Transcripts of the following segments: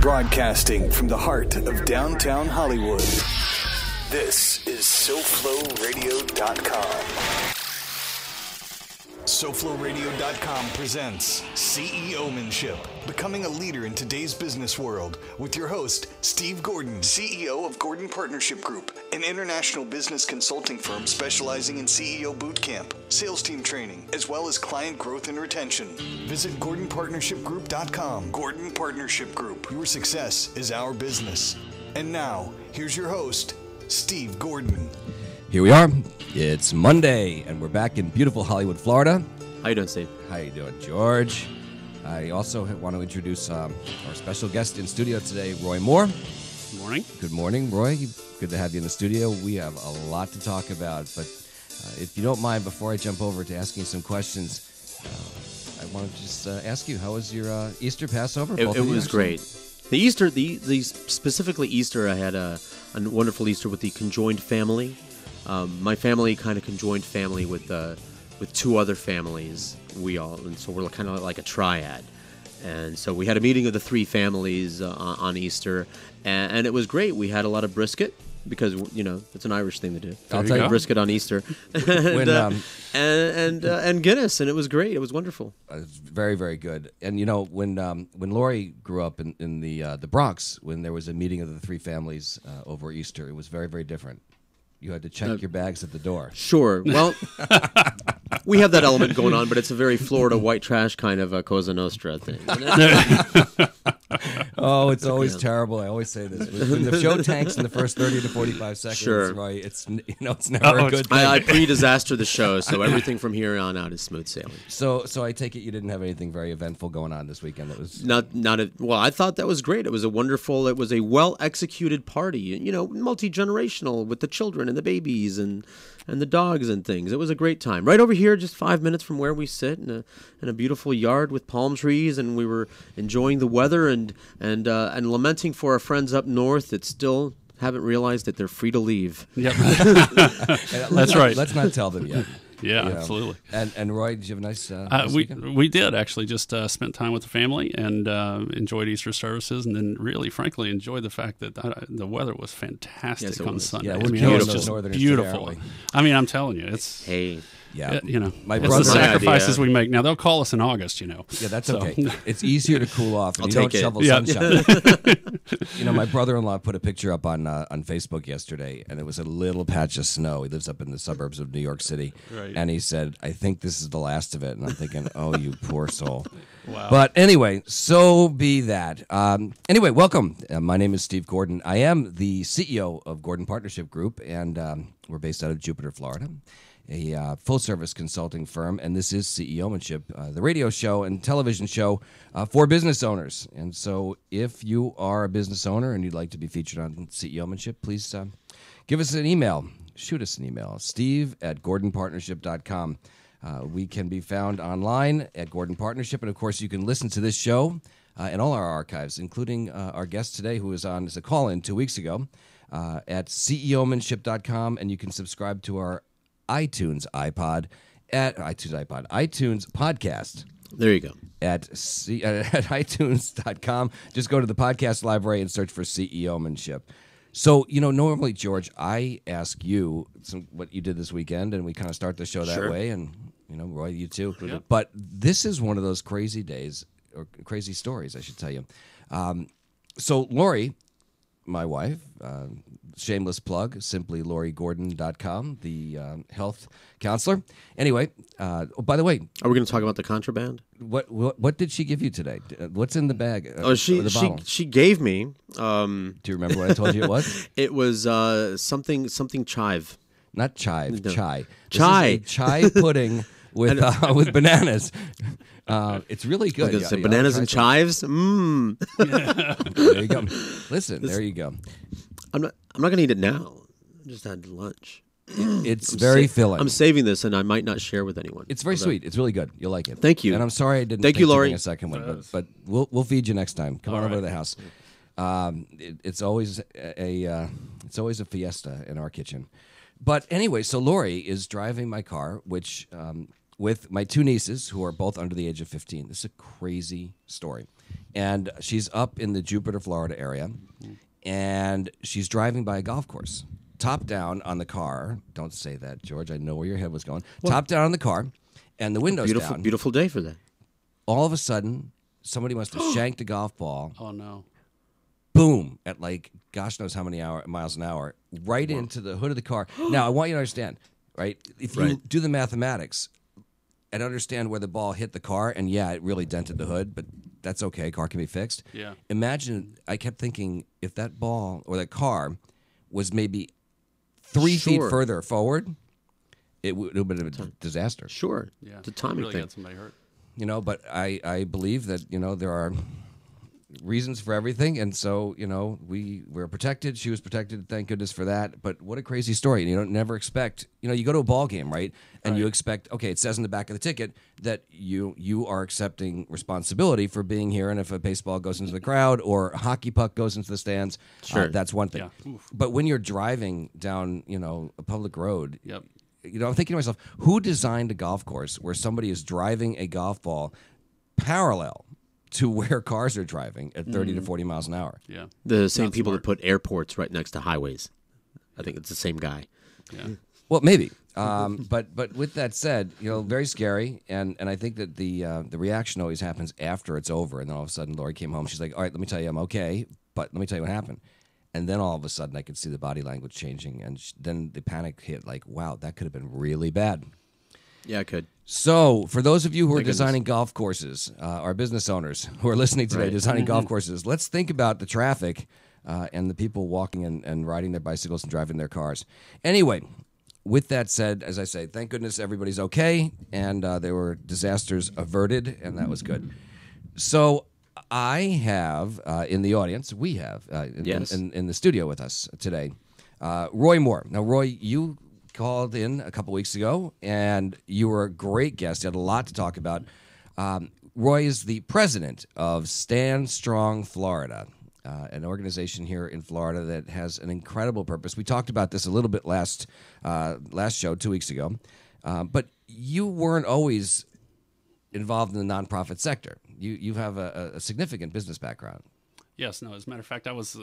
Broadcasting from the heart of downtown Hollywood. This is SoFloRadio.com. SoFloRadio.com presents CEOmanship, becoming a leader in today's business world, with your host, Steve Gordon, CEO of Gordon Partnership Group, an international business consulting firm specializing in CEO bootcamp, sales team training, as well as client growth and retention. Visit GordonPartnershipGroup.com. Gordon Partnership Group. Your success is our business. And now, here's your host, Steve Gordon. Here we are. It's Monday, and we're back in beautiful Hollywood, Florida. How you doing, Steve? How you doing, George? I also want to introduce our special guest in studio today, Roy Moore. Good morning. Good morning, Roy. Good to have you in the studio. We have a lot to talk about, but if you don't mind, before I jump over to asking some questions, I want to just ask you, how was your Easter Passover? It was great. The Easter, specifically Easter, I had a wonderful Easter with the conjoined family. My family kind of conjoined family with two other families. And so we're kind of like a triad. And so we had a meeting of the three families on Easter, and it was great. We had a lot of brisket because it's an Irish thing to do. I'll tell you, brisket on Easter, and Guinness, and it was great. It was wonderful. It's very, very good. And when Lori grew up in the Bronx, when there was a meeting of the three families over Easter, it was very, very different. You had to check your bags at the door. Sure. Well, we have that element going on, but it's a very Florida white trash kind of a Cosa Nostra thing. Oh, it's always terrible. I always say this. When the show tanks in the first 30 to 45 seconds, sure. Right, it's never a good thing. I pre-disaster the show, so everything from here on out is smooth sailing. So I take it you didn't have anything very eventful going on this weekend. It was well, I thought that was great. It was a well-executed party, multi-generational with the children and the babies and the dogs and things. It was a great time. Right over here, just 5 minutes from where we sit in a beautiful yard with palm trees, and we were enjoying the weather and lamenting for our friends up north that still haven't realized that they're free to leave. Yep. That's right. Let's not tell them yet. Yeah, absolutely. And Roy, did you have a nice weekend? We did actually just spent time with the family and enjoyed Easter services, and then really, frankly, enjoyed the fact that the weather was fantastic on Sunday. Yeah, it was just beautiful. I mean, I'm telling you, it's yeah. My it's the sacrifices we make. Now they'll call us in August, Yeah, that's okay. It's easier to cool off, and you don't shovel sunshine. My brother-in-law put a picture up on Facebook yesterday, and it was a little patch of snow. He lives up in the suburbs of New York City, right. And he said, "I think this is the last of it." And I'm thinking, "Oh, you poor soul." Wow. But anyway, so be that. Anyway, welcome. My name is Steve Gordon. I am the CEO of Gordon Partnership Group, and we're based out of Jupiter, Florida. A full-service consulting firm, and this is CEOmanship, the radio show and television show for business owners. And so if you are a business owner and you'd like to be featured on CEOmanship, please give us an email. Shoot us an email, steve@gordonpartnership.com. We can be found online at Gordon Partnership, and, of course, you can listen to this show and all our archives, including our guest today who was on as a call-in 2 weeks ago at CEOmanship.com, and you can subscribe to our iTunes podcast. There you go. At iTunes.com. Just go to the podcast library and search for CEOmanship. So, normally, George, I ask you what you did this weekend, and we kind of start the show that way, and, Roy, you too. Yep. But this is one of those crazy days, or crazy stories, I should tell you. So, Lori, my wife, shameless plug, simplylorigordon.com, the health counselor. Anyway, by the way, are we going to talk about the contraband? What did she give you today? What's in the bag? She gave me. Do you remember what I told you it was? It was something chive. Not chive, no. chai. Chai. This is a chai pudding with bananas. It's really good. Bananas and chives. Mmm. There you go. Listen, there you go. I'm not going to eat it now. I just had lunch. It's very filling. I'm saving this, and I might not share with anyone. It's very sweet. It's really good. You'll like it. Thank you. And I'm sorry I didn't. Thank you, Lori. A second one, but we'll feed you next time. Come on over to the house. It's always a fiesta in our kitchen. But anyway, so Lori is driving my car, which with my two nieces, who are both under the age of 15. This is a crazy story. And she's up in the Jupiter, Florida area, and she's driving by a golf course. Top down on the car. Don't say that, George. I know where your head was going. Well, top down on the car, and the windows down. Beautiful day for that. All of a sudden, somebody must have shanked a golf ball. Oh, no. Boom, at like gosh knows how many miles an hour, right into the hood of the car. Now, I want you to understand, right? If you do the mathematics and understand where the ball hit the car, and yeah, it really dented the hood, but that's okay. Car can be fixed. Yeah. Imagine, I kept thinking, if that ball or that car was maybe 3 feet further forward, it would have been a disaster. Sure. Yeah. It's a timing really thing. got somebody hurt. You know, but I believe that, there are reasons for everything, and so we're protected. She was protected, thank goodness for that. But what a crazy story! And you don't never expect. You go to a ball game, right? And you expect, okay, it says in the back of the ticket that you are accepting responsibility for being here. And if a baseball goes into the crowd or a hockey puck goes into the stands, that's one thing. Yeah. But when you're driving down, a public road, Yep. I'm thinking to myself, who designed a golf course where somebody is driving a golf ball parallel to where cars are driving at 30 to 40 miles an hour? Yeah. The same Not people smart. that put airports right next to highways. I think it's the same guy. Yeah. Well, maybe. But with that said, very scary, and I think that the reaction always happens after it's over, and then all of a sudden Lori came home. She's like, all right, let me tell you I'm okay, but let me tell you what happened. And then all of a sudden I could see the body language changing, and then the panic hit, like, wow, that could have been really bad. Yeah, I could. So, for those of you who are Thank goodness. designing golf courses, our business owners who are listening today, designing golf courses, let's think about the traffic and the people walking and riding their bicycles and driving their cars. Anyway, with that said, as I say, thank goodness everybody's okay, and there were disasters averted, and that was good. So, I have in the audience, we have in the studio with us today, Roy Moore. Now, Roy, you called in a couple weeks ago, and you were a great guest. You had a lot to talk about. Roy is the president of Stand Strong Florida, an organization here in Florida that has an incredible purpose. We talked about this a little bit last show 2 weeks ago, but you weren't always involved in the nonprofit sector. You have a significant business background. Yes, no. As a matter of fact, I was,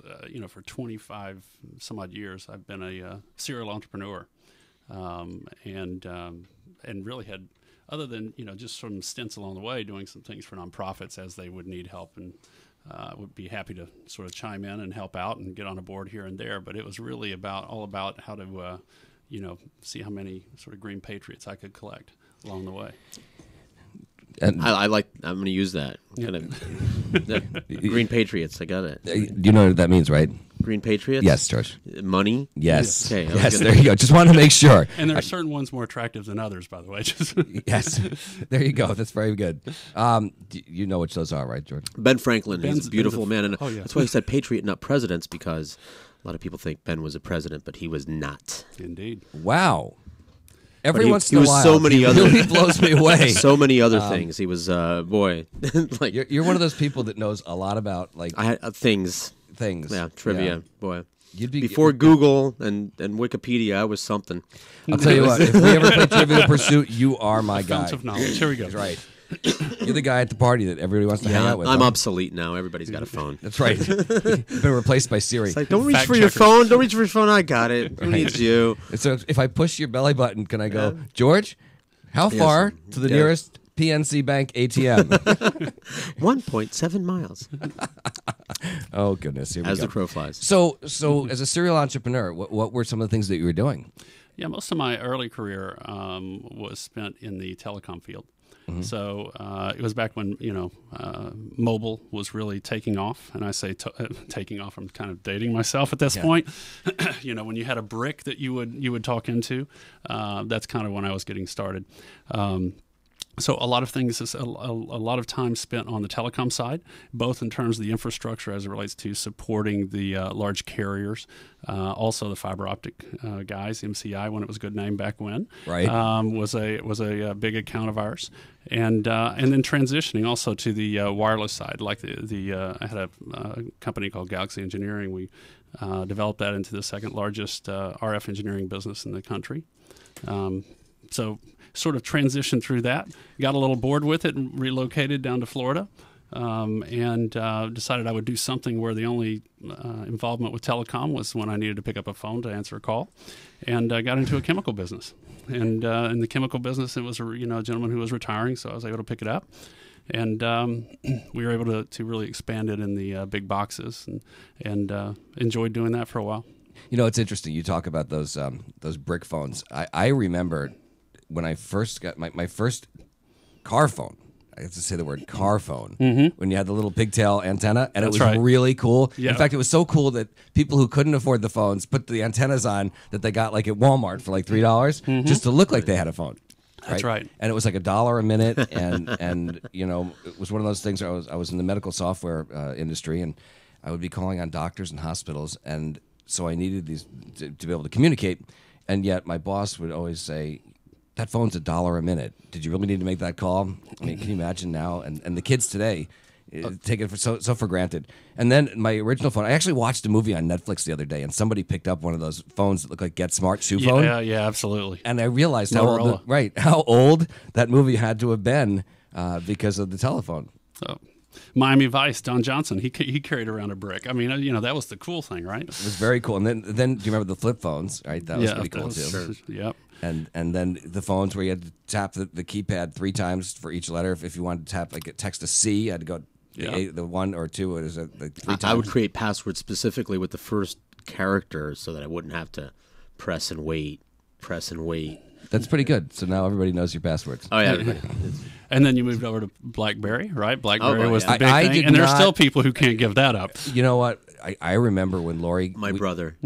for 25 some odd years, I've been a serial entrepreneur, and really had, other than just some stints along the way, doing some things for nonprofits as they would need help, and would be happy to sort of chime in and help out and get on a board here and there. But it was really all about how to, see how many sort of green patriots I could collect along the way. And I'm going to use that. Kind of, Green Patriots. I got it. You know what that means, right? Green Patriots? Yes, George. Money? Yes. Okay, yes, there you go. Just want to make sure. And there are certain ones more attractive than others, by the way. Yes. There you go. That's very good. You know which those are, right, George? Ben Franklin. He's a beautiful man. And yeah. That's why he said patriot, not presidents, because a lot of people think Ben was a president, but he was not. Indeed. Wow. Every once in a a while, so many other, he blows me away. So many other things. He was, boy. Like you're one of those people that knows a lot about things. Things. Yeah, trivia, boy. Before Google and Wikipedia, I was something. I'll tell you what, if we ever play Trivial Pursuit, you are my guy. Fountain of knowledge. Here we go. That's right. You're the guy at the party that everybody wants to hang out with. I'm obsolete now. Everybody's got a phone. That's right. You've been replaced by Siri. It's like, don't reach for your phone. Don't reach for your phone. I got it. Who needs you? So if I push your belly button, can I go, George, how far to the nearest PNC Bank ATM? 1.7 miles. Oh, goodness. Here we As go. the crow flies. So as a serial entrepreneur, what were some of the things that you were doing? Yeah, most of my early career was spent in the telecom field. Mm-hmm. So it was back when mobile was really taking off, and I say taking off. I'm kind of dating myself at this point. When you had a brick that you would talk into, that's kind of when I was getting started. So a lot of things, a lot of time spent on the telecom side, both in terms of the infrastructure as it relates to supporting the large carriers, also the fiber optic guys, MCI, when it was a good name back when, right, was a big account of ours, and then transitioning also to the wireless side. Like I had a company called Galaxy Engineering. We developed that into the second largest RF engineering business in the country. So sort of transitioned through that. Got a little bored with it and relocated down to Florida. And decided I would do something where the only involvement with telecom was when I needed to pick up a phone to answer a call, and I got into a chemical business. And in the chemical business, it was a gentleman who was retiring, so I was able to pick it up, and we were able to really expand it in the big boxes, and enjoyed doing that for a while. It's interesting. You talk about those brick phones. I remember when I first got my first car phone. I have to say the word car phone, when you had the little pigtail antenna, and That's it was right. really cool. Yeah. In fact, it was so cool that people who couldn't afford the phones put the antennas on that they got like at Walmart for like $3 just to look like they had a phone. That's right. And it was like $1 a minute, and it was one of those things where I was in the medical software industry, and I would be calling on doctors and hospitals, and so I needed these to be able to communicate, and yet my boss would always say, that phone's $1 a minute. Did you really need to make that call? I mean, can you imagine now? And the kids today take it so for granted. And then my original phone, I actually watched a movie on Netflix the other day, and somebody picked up one of those phones that look like Get Smart shoe phone. Yeah, absolutely. And I realized how old that movie had to have been because of the telephone. So, Miami Vice, Don Johnson, he carried around a brick. I mean, that was the cool thing, right? It was very cool. And then do you remember the flip phones? Right, that was pretty cool too. Sure. Yep. And then the phones where you had to tap the keypad 3 times for each letter. If you wanted to tap text a C, you had to go the 1 or 2. It was like 3 times. I would create passwords specifically with the first character so that I wouldn't have to press and wait. That's pretty good. So now everybody knows your passwords. Oh, yeah. And then you moved over to BlackBerry, right? BlackBerry was the big I thing. did And there's not- still people who can't give that up. You know what? I remember when Lori... My brother.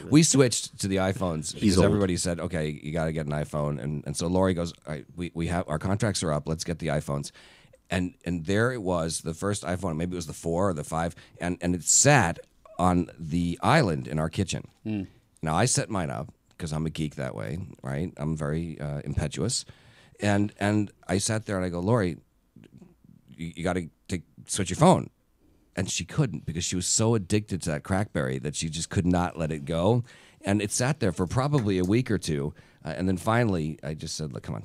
we switched to the iPhones because old. everybody said, okay, you got to get an iPhone. And so Lori goes, all right, we have our contracts are up. Let's get the iPhones. And there it was, the first iPhone. Maybe it was the 4 or the 5. And it sat on the island in our kitchen. Now, I set mine up because I'm a geek that way, right? I'm very impetuous. And I sat there and I go, Lori, you got to switch your phone. And she couldn't because she was so addicted to that Crackberry that she just could not let it go. And it sat there for probably a week or two. And then finally, I just said, look, come on,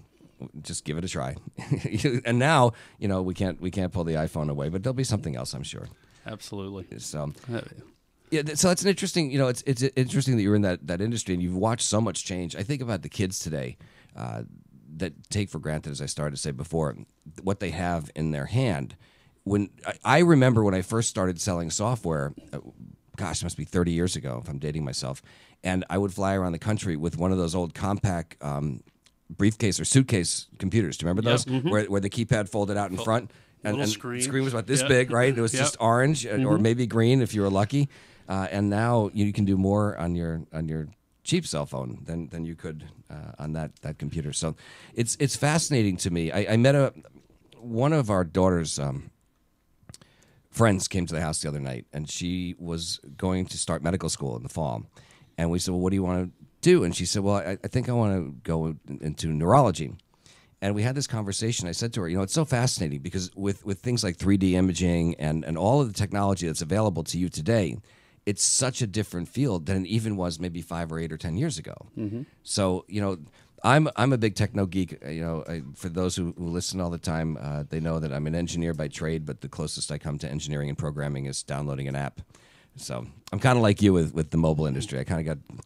just give it a try. And now, we can't pull the iPhone away, but there'll be something else, I'm sure. Absolutely. So, yeah, so it's an interesting, it's interesting that you're in that industry and you've watched so much change. I think about the kids today that take for granted, as I started to say before, what they have in their hand. When I remember when I first started selling software, gosh, it must be 30 years ago if I'm dating myself, and I would fly around the country with one of those old compact briefcase or suitcase computers. Do you remember those? Where the keypad folded out in front? And the screen was about this big, right? It was just orange or maybe green if you were lucky. And now you can do more on your cheap cell phone than you could on that computer. So it's fascinating to me. I met one of our daughter's friends came to the house the other night, and she was going to start medical school in the fall. And we said, well, what do you want to do? And she said, well, I think I want to go into neurology. And we had this conversation. I said to her, it's so fascinating because with things like 3D imaging and all of the technology that's available to you today, it's such a different field than it even was maybe 5 or 8 or 10 years ago. So, I'm a big techno geek. For those who listen all the time, they know that I'm an engineer by trade, but the closest I come to engineering and programming is downloading an app. So I'm kind of like you with the mobile industry. I kind of got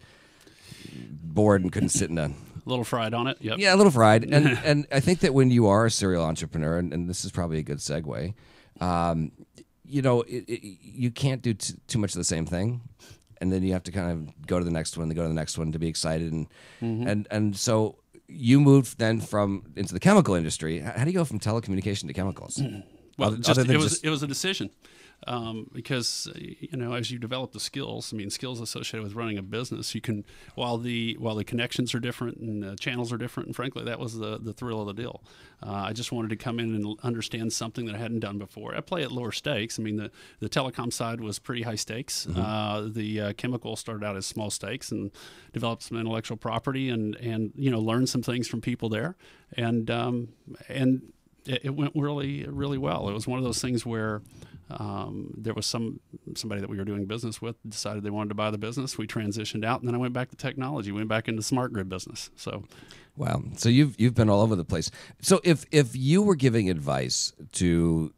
bored and couldn't sit in a little fried on it. Yep. Yeah, a little fried. And I think that when you are a serial entrepreneur, and this is probably a good segue, you can't do too much of the same thing. And then you have to kind of go to the next one, to be excited. And so you moved then into the chemical industry. How do you go from telecommunication to chemicals? Well, it was a decision. Because as you develop the skills, skills associated with running a business, you can while the connections are different and the channels are different, and frankly, that was the thrill of the deal. I just wanted to come in and understand something that I hadn't done before. I play at lower stakes. The telecom side was pretty high stakes. The chemical started out as small stakes and developed some intellectual property and learned some things from people there, and it went really, really well. It was one of those things where There was somebody that we were doing business with decided they wanted to buy the business. We transitioned out, and then I went back to technology. Went back into smart grid business. So, wow. So you've been all over the place. So if you were giving advice to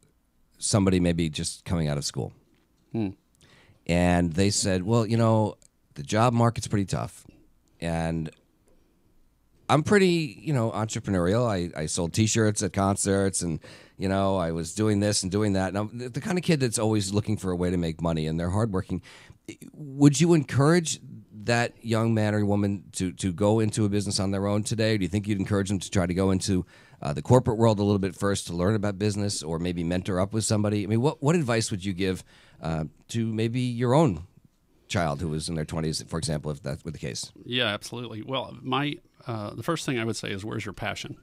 somebody maybe just coming out of school, and they said, well, the job market's pretty tough, and I'm pretty, entrepreneurial. I sold T-shirts at concerts, and I was doing this and doing that. And I'm the kind of kid that's always looking for a way to make money, and they're hardworking. Would you encourage that young man or woman to go into a business on their own today? Or do you think you'd encourage them to try to go into the corporate world a little bit first to learn about business, or maybe mentor up with somebody? I mean, what advice would you give to maybe your own child who was in their 20s, for example, if that were the case? Yeah, absolutely. Well, the first thing I would say is, where's your passion?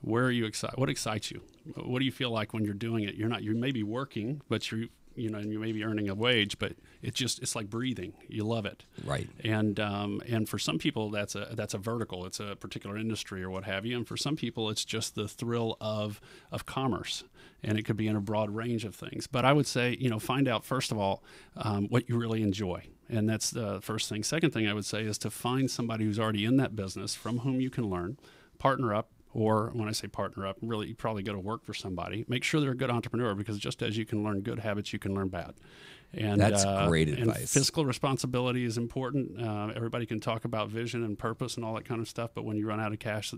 Where are you excited? What excites you? What do you feel like when you're doing it? You may be working, but you may be earning a wage, but it's like breathing. You love it. Right. And for some people that's a vertical. It's a particular industry or what have you. And for some people it's just the thrill of commerce. And it could be in a broad range of things. But I would say, find out first of all what you really enjoy. And that's the first thing. Second thing I would say is to find somebody who's already in that business from whom you can learn, partner up. Or when I say partner up, really you probably go to work for somebody. Make sure they're a good entrepreneur, because just as you can learn good habits, you can learn bad. And that's great advice. And fiscal responsibility is important. Everybody can talk about vision and purpose and all that kind of stuff, but when you run out of cash,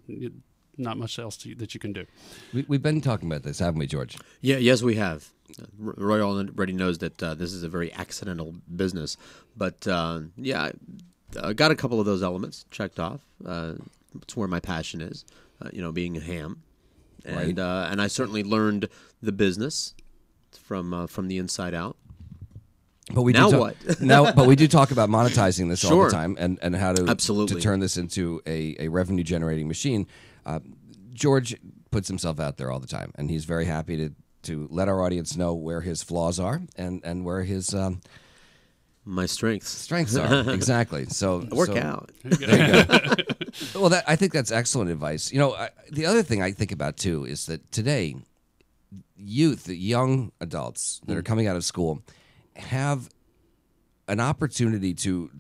not much else that you can do. We've been talking about this, haven't we, George? Yeah, yes, we have. Roy already knows that this is a very accidental business, but I got a couple of those elements checked off. It's where my passion is. Being a ham, and right. And I certainly learned the business from the inside out. But we now do what? But we do talk about monetizing this all Sure. the time, and how to Absolutely. to turn this into a revenue generating machine. George puts himself out there all the time, and he's very happy to let our audience know where his flaws are and where his my strengths are. Exactly. So work out. There you go. Well, I think that's excellent advice. The other thing I think about too is that today, youth, young adults that are coming out of school, have an opportunity to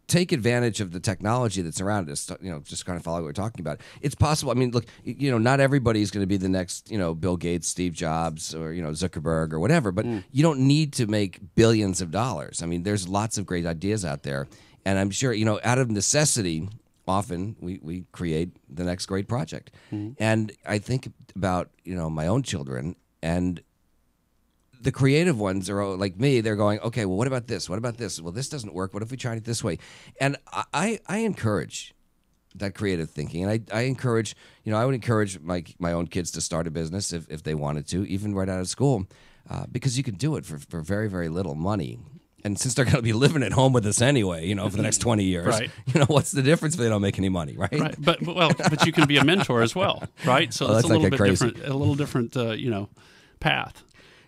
take advantage of the technology that's around us. Just kind of follow what we're talking about. It's possible. I mean, look, not everybody's going to be the next, Bill Gates, Steve Jobs, or Zuckerberg or whatever. But you don't need to make billions of dollars. I mean, there's lots of great ideas out there, and I'm sure out of necessity, often we create the next great project. And I think about my own children, and the creative ones are like me. They're going, okay, well, what about this? What about this? Well, this doesn't work. What if we tried it this way? And I encourage that creative thinking. And I encourage, I would encourage my own kids to start a business if they wanted to, even right out of school, because you can do it for very, very little money. And since they're going to be living at home with us anyway, for the next 20 years, right. What's the difference if they don't make any money, right? Right. But you can be a mentor as well, right? So it's a little bit different, path.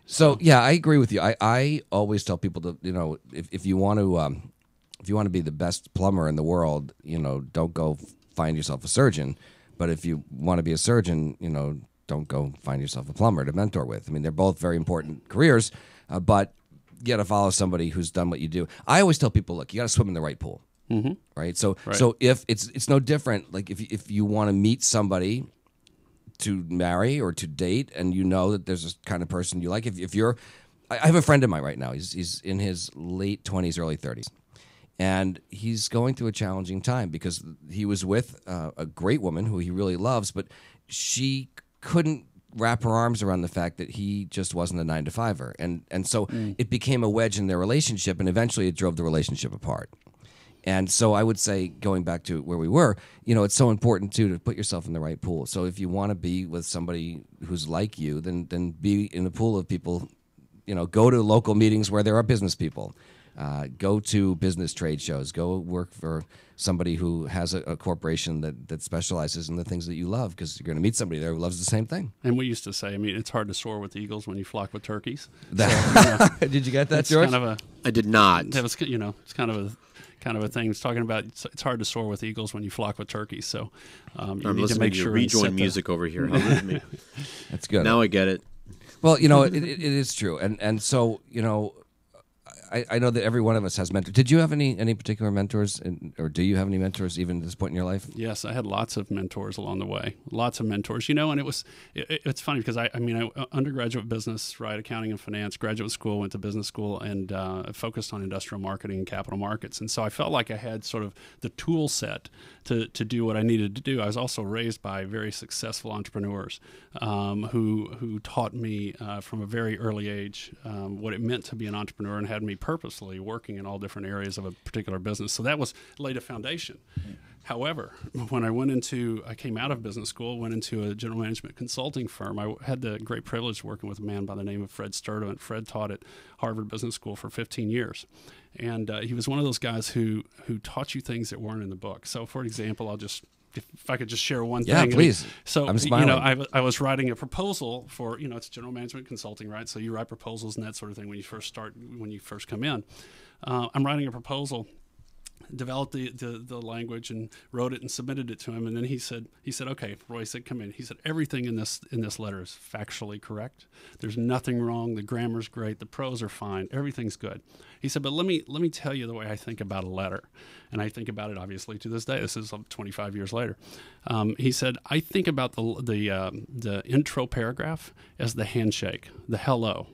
So yeah, I agree with you. I always tell people to, if you want to be the best plumber in the world, don't go find yourself a surgeon. But if you want to be a surgeon, don't go find yourself a plumber to mentor with. I mean, they're both very important careers, but you got to follow somebody who's done what you do. I always tell people, look, you got to swim in the right pool, right? So if it's no different. Like if you want to meet somebody to marry or to date, and that there's a kind of person you like. If you're, I have a friend of mine right now. He's in his late 20s, early 30s, and he's going through a challenging time because he was with a great woman who he really loves, but she couldn't wrap her arms around the fact that he just wasn't a 9-to-5er, and so it became a wedge in their relationship, and eventually it drove the relationship apart. And so I would say, going back to where we were, it's so important too to put yourself in the right pool. So if you want to be with somebody who's like you, then be in a pool of people. Go to local meetings where there are business people. Go to business trade shows. Go work for somebody who has a corporation that specializes in the things that you love, because you're going to meet somebody there who loves the same thing. And we used to say, it's hard to soar with eagles when you flock with turkeys. Did you get that, George? I did not. That was, it's kind of a thing. It's talking about it's hard to soar with eagles when you flock with turkeys. So you need to make sure rejoin music over here. That's good. Now I get it. Well, it is true, and so I know that every one of us has mentors. Did you have any particular mentors, or do you have any mentors even at this point in your life? Yes, I had lots of mentors along the way. Lots of mentors, and it's funny because I undergraduate business, right, accounting and finance, graduate school, went to business school, and focused on industrial marketing and capital markets. And so I felt like I had sort of the tool set to do what I needed to do. I was also raised by very successful entrepreneurs who taught me from a very early age what it meant to be an entrepreneur and had me purposely working in all different areas of a particular business. So that was laid a foundation. However, when I came out of business school, went into a general management consulting firm. I had the great privilege of working with a man by the name of Fred Sturdivant. Fred taught at Harvard Business School for 15 years. And he was one of those guys who taught you things that weren't in the book. So, for example, if I could just share one thing. Yeah, please. So, I'm smiling. I was writing a proposal for, it's general management consulting, right? So you write proposals and that sort of thing when you first come in. I'm writing a proposal, developed the language and wrote it and submitted it to him. And then he said, okay, Roy said, come in. He said, everything in this letter is factually correct. There's nothing wrong. The grammar's great. The prose are fine. Everything's good. He said, but let me tell you the way I think about a letter. And I think about it obviously to this day. This is 25 years later. He said, I think about the intro paragraph as the handshake, the hello.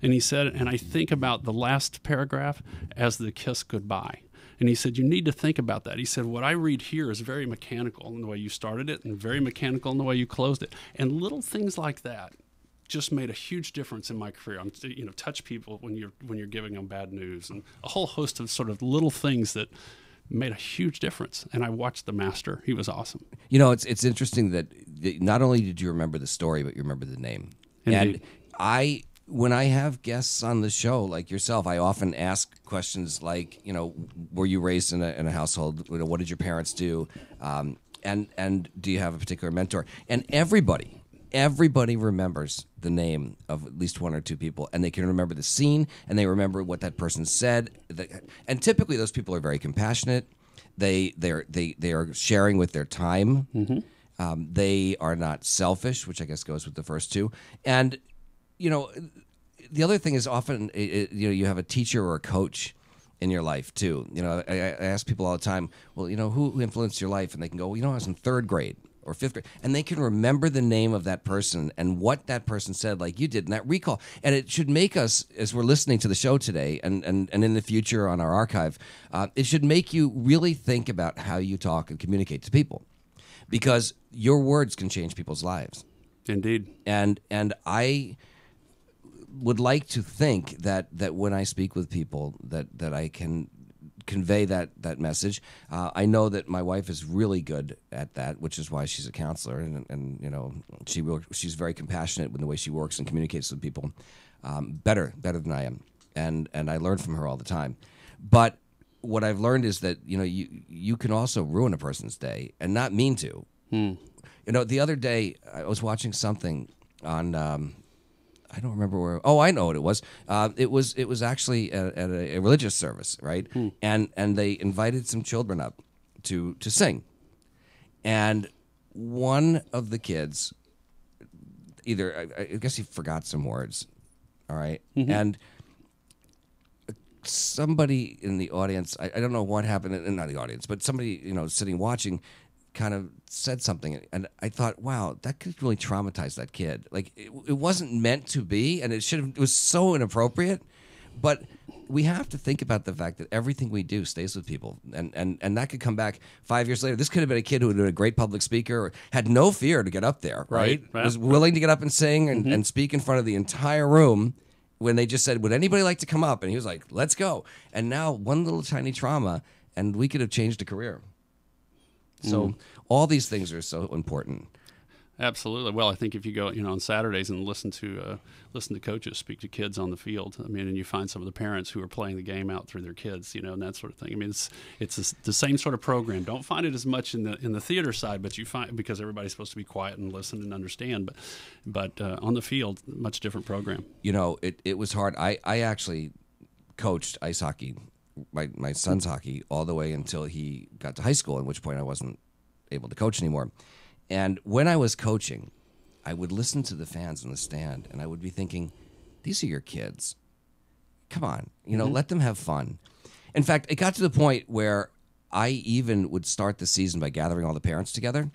And he said, and I think about the last paragraph as the kiss goodbye. And he said, you need to think about that. He said, what I read here is very mechanical in the way you started it and very mechanical in the way you closed it. And little things like that just made a huge difference in my career. Touch people when you're giving them bad news, and a whole host of sort of little things that made a huge difference. And I watched the master. He was awesome. It's interesting that not only did you remember the story, but you remember the name. Indeed. And when I have guests on the show like yourself, I often ask questions like, were you raised in a household? What did your parents do? And do you have a particular mentor? And everybody remembers the name of at least one or two people, and they can remember the scene, and they remember what that person said. And typically, those people are very compassionate. They are sharing with their time. Mm-hmm. They are not selfish, which I guess goes with the first two. And the other thing is often you have a teacher or a coach in your life too. I ask people all the time, well, who influenced your life? And they can go, I was in third grade or fifth grade, and they can remember the name of that person and what that person said, like you did, and that recall. And it should make us, as we're listening to the show today, and in the future on our archive, it should make you really think about how you talk and communicate to people, because your words can change people's lives. Indeed. And I would like to think that when I speak with people that I can convey that message. I know that my wife is really good at that, which is why she's a counselor, and she's very compassionate in the way she works and communicates with people, better than I am, and I learn from her all the time. But what I've learned is that you can also ruin a person's day and not mean to. The other day I was watching something on. I don't remember where. Oh, I know what it was. It was actually at a religious service, right? And they invited some children up to sing, and one of the kids, I guess he forgot some words, all right, and somebody in the audience, I don't know what happened, not the audience, but somebody sitting watching, kind of said something, and I thought, wow, that could really traumatize that kid. Like it wasn't meant to be, and it was so inappropriate. But we have to think about the fact that everything we do stays with people, and that could come back 5 years later. This could have been a kid who had been a great public speaker, or had no fear to get up there, right? Was willing to get up and sing and speak in front of the entire room. When they just said, would anybody like to come up? And he was like, let's go. And now one little tiny trauma, and we could have changed a career. So all these things are so important. Absolutely. Well, I think if you go, on Saturdays and listen to coaches speak to kids on the field, and you find some of the parents who are playing the game out through their kids, and that sort of thing. It's the same sort of program. Don't find it as much in the theater side, but you find, because everybody's supposed to be quiet and listen and understand. But on the field, much different program. It was hard. I actually coached ice hockey, my son's hockey, all the way until he got to high school, at which point I wasn't able to coach anymore. And when I was coaching, I would listen to the fans in the stand, and I would be thinking, these are your kids. Come on, let them have fun. In fact, it got to the point where I even would start the season by gathering all the parents together.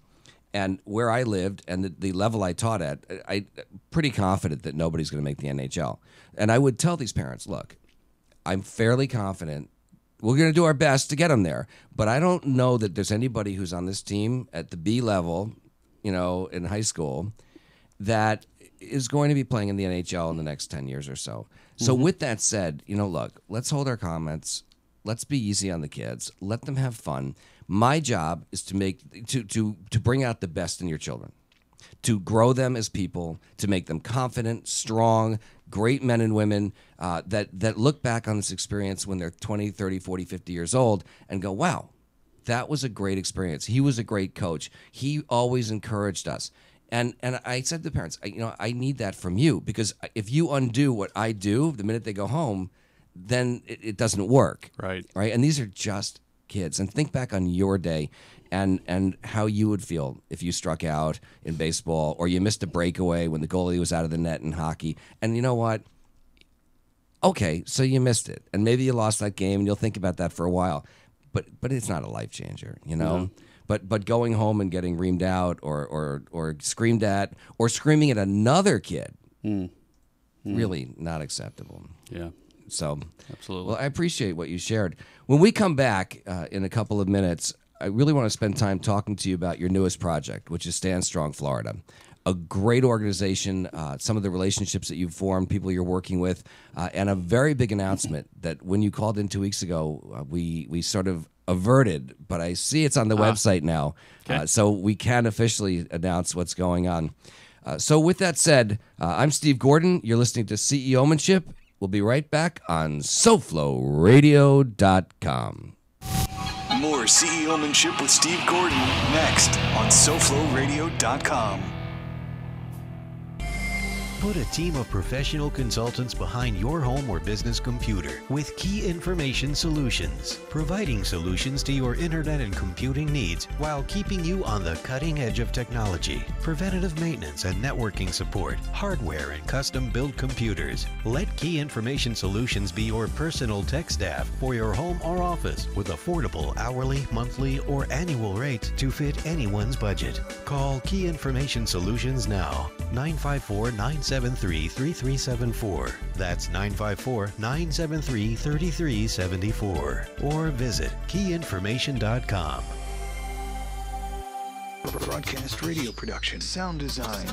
And where I lived and the level I taught at, I'm pretty confident that nobody's going to make the NHL. And I would tell these parents, look, I'm fairly confident we're going to do our best to get them there. But I don't know that there's anybody who's on this team at the B level, in high school, that is going to be playing in the NHL in the next 10 years or so. So with that said, look, let's hold our comments. Let's be easy on the kids. Let them have fun. My job is to bring out the best in your children, to grow them as people, to make them confident, strong, great men and women that look back on this experience when they're 20, 30, 40, 50 years old and go, wow, that was a great experience. He was a great coach. He always encouraged us. And I said to the parents, I need that from you, because if you undo what I do the minute they go home, then it doesn't work. Right. And these are just kids. And think back on your day and how you would feel if you struck out in baseball or you missed a breakaway when the goalie was out of the net in hockey. And you know what? Okay, so you missed it. And maybe you lost that game and you'll think about that for a while. But it's not a life changer, Mm-hmm. But going home and getting reamed out or screamed at or screaming at another kid, really not acceptable. Yeah. So, Absolutely. Well, I appreciate what you shared. When we come back in a couple of minutes, I really want to spend time talking to you about your newest project, which is Stand Strong Florida. A great organization, some of the relationships that you've formed, people you're working with, and a very big announcement that when you called in 2 weeks ago, we sort of averted, but I see it's on the website now, Okay. so we can officially announce what's going on. So with that said, I'm Steve Gordon. You're listening to CEOmanship. We'll be right back on SoFloRadio.com. More CEOmanship with Steve Gordon next on SoFloRadio.com. Put a team of professional consultants behind your home or business computer with Key Information Solutions, providing solutions to your internet and computing needs while keeping you on the cutting edge of technology. Preventative maintenance and networking support, hardware and custom-built computers. Let Key Information Solutions be your personal tech staff for your home or office with affordable hourly, monthly, or annual rates to fit anyone's budget. Call Key Information Solutions now, 954-973-3374. That's 954-973-3374. Or visit keyinformation.com. Broadcast radio production, sound design,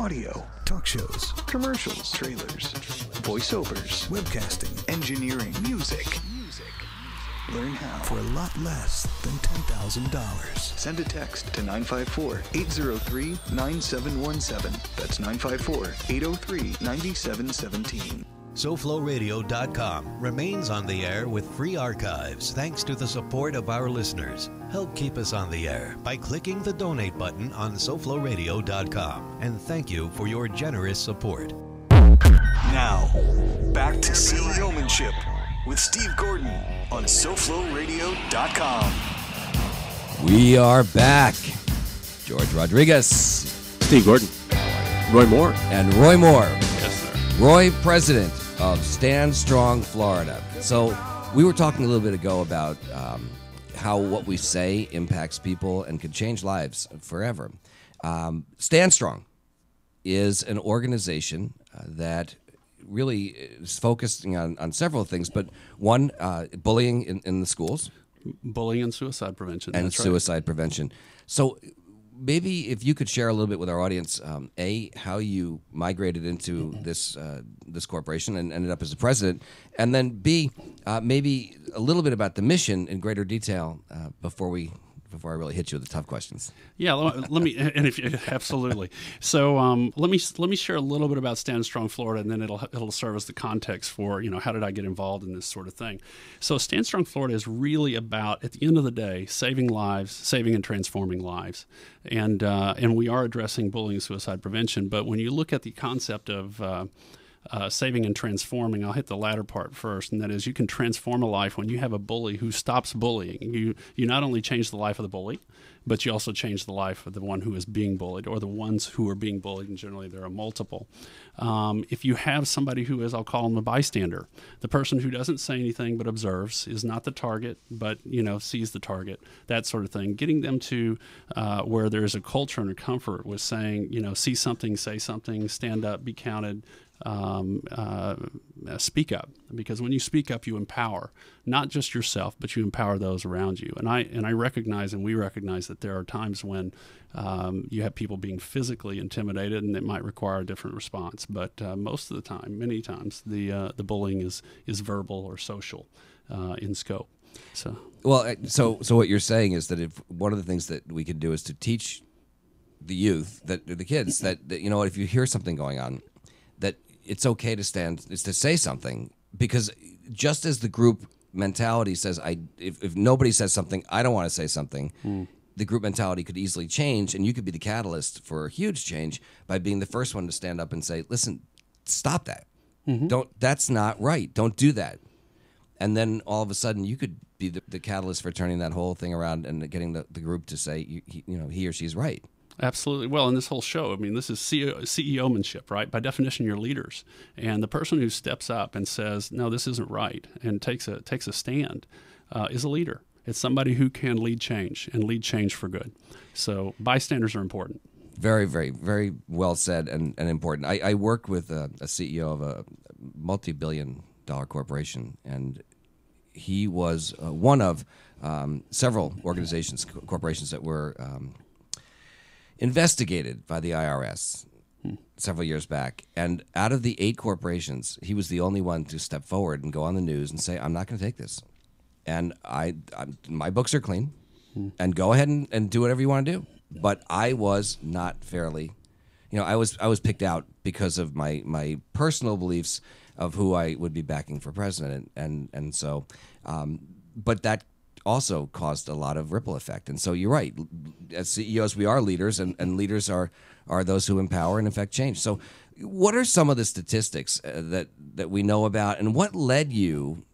audio, talk shows, commercials, trailers, voiceovers, webcasting, engineering, music. Learn how for a lot less than $10,000. Send a text to 954-803-9717. That's 954-803-9717. SoFloRadio.com remains on the air with free archives thanks to the support of our listeners. Help keep us on the air by clicking the donate button on SoFloRadio.com. And thank you for your generous support. Now, back to CEOmanship with Steve Gordon on SoFloRadio.com. We are back. George Rodriguez. Steve Gordon. Roy Moore. And Roy Moore. Yes, sir. Roy, president of Stand Strong Florida. So we were talking a little bit ago about how what we say impacts people and can change lives forever. Stand Strong is an organization that really is focusing on several things, but one, bullying in the schools. Bullying and suicide prevention. And That's right. suicide prevention. So maybe if you could share a little bit with our audience, how you migrated into this corporation and ended up as the president, and then B, maybe a little bit about the mission in greater detail before I really hit you with the tough questions. Yeah, let me, and if you, absolutely. So let me share a little bit about Stand Strong Florida, and then it'll serve as the context for how did I get involved in this sort of thing. So Stand Strong Florida is really about, at the end of the day, saving lives, saving and transforming lives, and we are addressing bullying and suicide prevention. But when you look at the concept of saving and transforming. I'll hit the latter part first, and that is you can transform a life when you have a bully who stops bullying. You not only change the life of the bully, but you also change the life of the one who is being bullied, or the ones who are being bullied, and generally there are multiple. If you have somebody who is, I'll call them a bystander, the person who doesn't say anything but observes, is not the target, but sees the target, that sort of thing, getting them to where there's a culture and a comfort with saying, see something, say something, stand up, be counted, speak up, because when you speak up, you empower not just yourself, but you empower those around you. And I recognize, and we recognize, that there are times when you have people being physically intimidated, and it might require a different response. But most of the time, many times, the bullying is verbal or social in scope. So what you're saying is that if one of the things that we can do is to teach the youth, the kids, that if you hear something going on, that it's okay to say something, because just as the group mentality says, if nobody says something, I don't want to say something, the group mentality could easily change, and you could be the catalyst for a huge change by being the first one to stand up and say, listen, stop that. That's not right. Don't do that. And then all of a sudden you could be the catalyst for turning that whole thing around and getting the group to say, he or she's right. Absolutely. Well, in this whole show, this is CEOmanship, right? By definition, you're leaders. And the person who steps up and says, no, this isn't right, and takes a stand is a leader. It's somebody who can lead change, and lead change for good. So bystanders are important. Very, very, very well said and important. I worked with a CEO of a multi-billion-dollar corporation, and he was one of several corporations that were investigated by the IRS several years back. And out of the 8 corporations, he was the only one to step forward and go on the news and say, I'm not going to take this. And my books are clean, and go ahead and do whatever you want to do. But I was not fairly, I was picked out because of my personal beliefs of who I would be backing for president. And so, but that also caused a lot of ripple effect. And so you're right. As CEOs, we are leaders, and leaders are those who empower and affect change. So what are some of the statistics that we know about, and what led you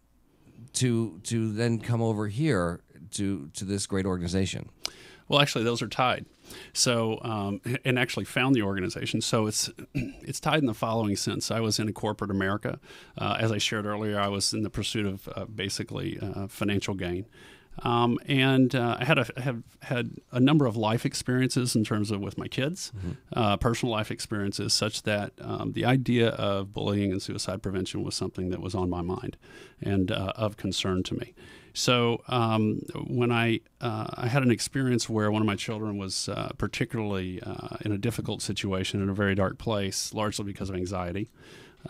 to then come over here to this great organization? Well, actually, those are tied. So, and actually found the organization. So it's tied in the following sense. I was in a corporate America. As I shared earlier, I was in the pursuit of basically financial gain. And I have had a number of life experiences in terms of with my kids, personal life experiences, such that the idea of bullying and suicide prevention was something that was on my mind and of concern to me. So when I had an experience where one of my children was particularly in a difficult situation, in a very dark place, largely because of anxiety.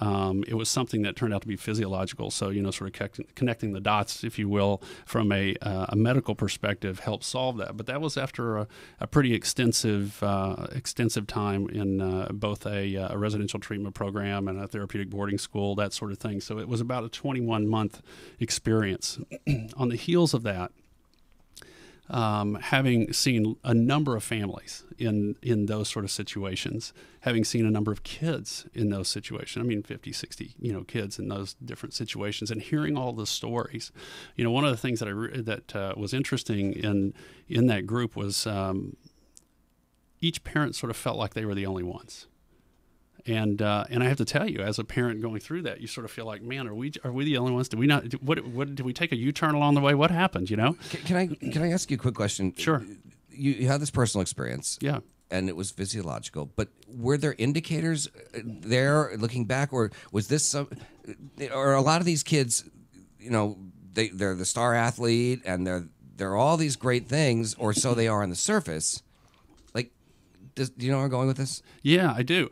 It was something that turned out to be physiological. So, sort of connecting the dots, if you will, from a medical perspective helped solve that. But that was after a pretty extensive time in both a residential treatment program and a therapeutic boarding school, that sort of thing. So it was about a 21-month experience. On the heels of that, having seen a number of families in those sort of situations, having seen a number of kids in those situations, 50, 60, kids in those different situations, and hearing all the stories. One of the things that was interesting in that group was each parent sort of felt like they were the only ones. And I have to tell you, as a parent going through that, you sort of feel like, man, are we the only ones? Did we not? Did we take a U-turn along the way? What happened? Can I ask you a quick question? Sure. You had this personal experience, yeah, and it was physiological. But were there indicators there, looking back, or was this some? Or a lot of these kids, they're the star athlete, and they're all these great things, or so they are on the surface. Do you know where I'm going with this? Yeah, I do.